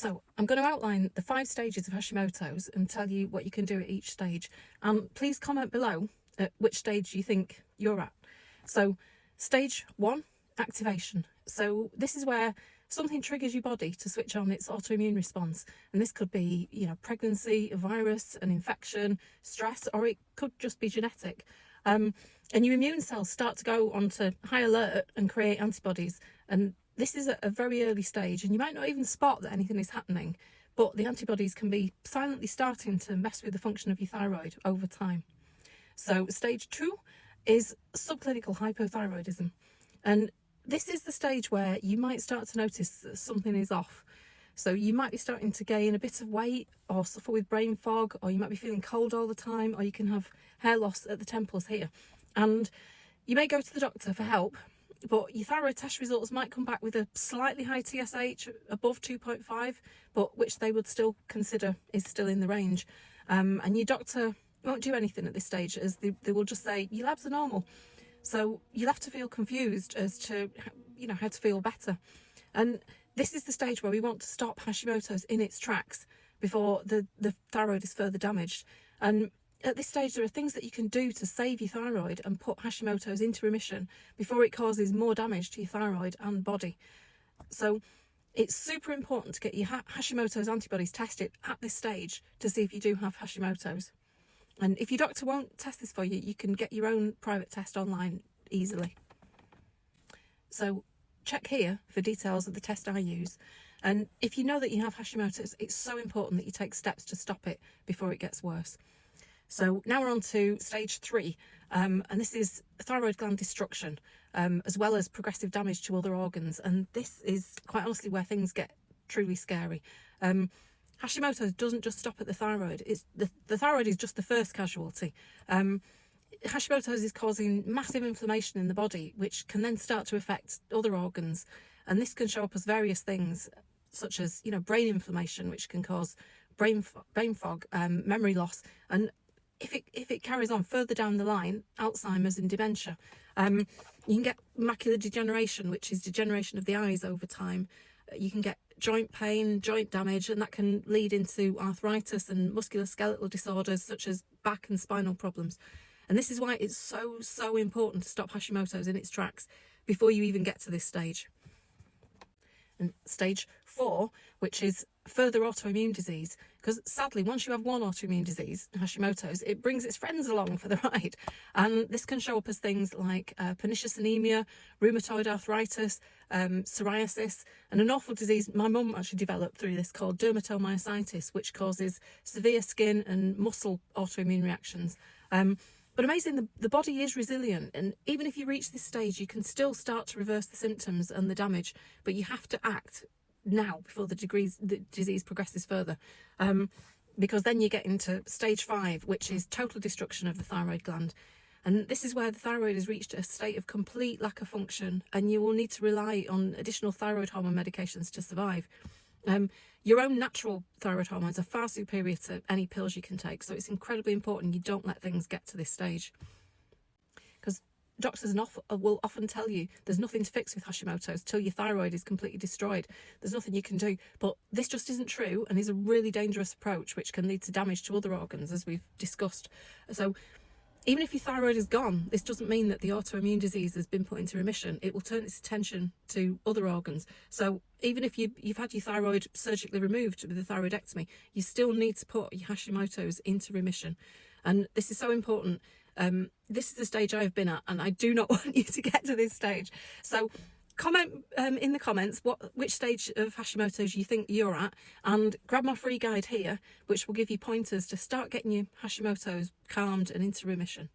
So I'm going to outline the 5 stages of Hashimoto's and tell you what you can do at each stage. And please comment below at which stage you think you're at. So stage 1, activation. So this is where something triggers your body to switch on its autoimmune response. And this could be, pregnancy, a virus, an infection, stress, or it could just be genetic. And your immune cells start to go onto high alert and create antibodies. And this is at a very early stage, and you might not even spot that anything is happening, but the antibodies can be silently starting to mess with the function of your thyroid over time. So stage 2 is subclinical hypothyroidism. And this is the stage where you might start to notice that something is off. So you might be starting to gain a bit of weight or suffer with brain fog, or you might be feeling cold all the time, or you can have hair loss at the temples here. And you may go to the doctor for help, but your thyroid test results might come back with a slightly high TSH, above 2.5, but which they would still consider is still in the range. And your doctor won't do anything at this stage, as they will just say, your labs are normal. So you'll have to feel confused as to, how to feel better. And this is the stage where we want to stop Hashimoto's in its tracks before the thyroid is further damaged. And at this stage, there are things that you can do to save your thyroid and put Hashimoto's into remission before it causes more damage to your thyroid and body. So it's super important to get your Hashimoto's antibodies tested at this stage to see if you do have Hashimoto's. And if your doctor won't test this for you, you can get your own private test online easily. So check here for details of the test I use. And if you know that you have Hashimoto's, it's so important that you take steps to stop it before it gets worse. So now we're on to stage 3, and this is thyroid gland destruction, as well as progressive damage to other organs. And this is quite honestly where things get truly scary. Hashimoto's doesn't just stop at the thyroid. The thyroid is just the first casualty. Hashimoto's is causing massive inflammation in the body, which can then start to affect other organs. And this can show up as various things, such as, brain inflammation, which can cause brain fog, memory loss, and if it carries on further down the line, Alzheimer's and dementia. You can get macular degeneration, which is degeneration of the eyes over time. You can get joint pain, joint damage, and that can lead into arthritis and musculoskeletal disorders such as back and spinal problems. And this is why it's so important to stop Hashimoto's in its tracks before you even get to this stage. And stage 4, which is further autoimmune disease, because sadly, once you have one autoimmune disease, Hashimoto's, it brings its friends along for the ride. And this can show up as things like pernicious anemia, rheumatoid arthritis, psoriasis, and an awful disease my mum actually developed through this called dermatomyositis, which causes severe skin and muscle autoimmune reactions. But amazing, the body is resilient, and even if you reach this stage, you can still start to reverse the symptoms and the damage, but you have to act now before the disease progresses further, because then you get into stage 5, which is total destruction of the thyroid gland. And this is where the thyroid has reached a state of complete lack of function, and you will need to rely on additional thyroid hormone medications to survive. Your own natural thyroid hormones are far superior to any pills you can take, so it's incredibly important you don't let things get to this stage. Because doctors will often tell you there's nothing to fix with Hashimoto's till your thyroid is completely destroyed. There's nothing you can do, but this just isn't true and is a really dangerous approach which can lead to damage to other organs, as we've discussed. So even if your thyroid is gone, this doesn't mean that the autoimmune disease has been put into remission. It will turn its attention to other organs. So even if you've had your thyroid surgically removed with a thyroidectomy, you still need to put your Hashimoto's into remission. And this is so important. This is the stage I've been at, and I do not want you to get to this stage. So comment in the comments which stage of Hashimoto's you think you're at, and grab my free guide here, which will give you pointers to start getting your Hashimoto's calmed and into remission.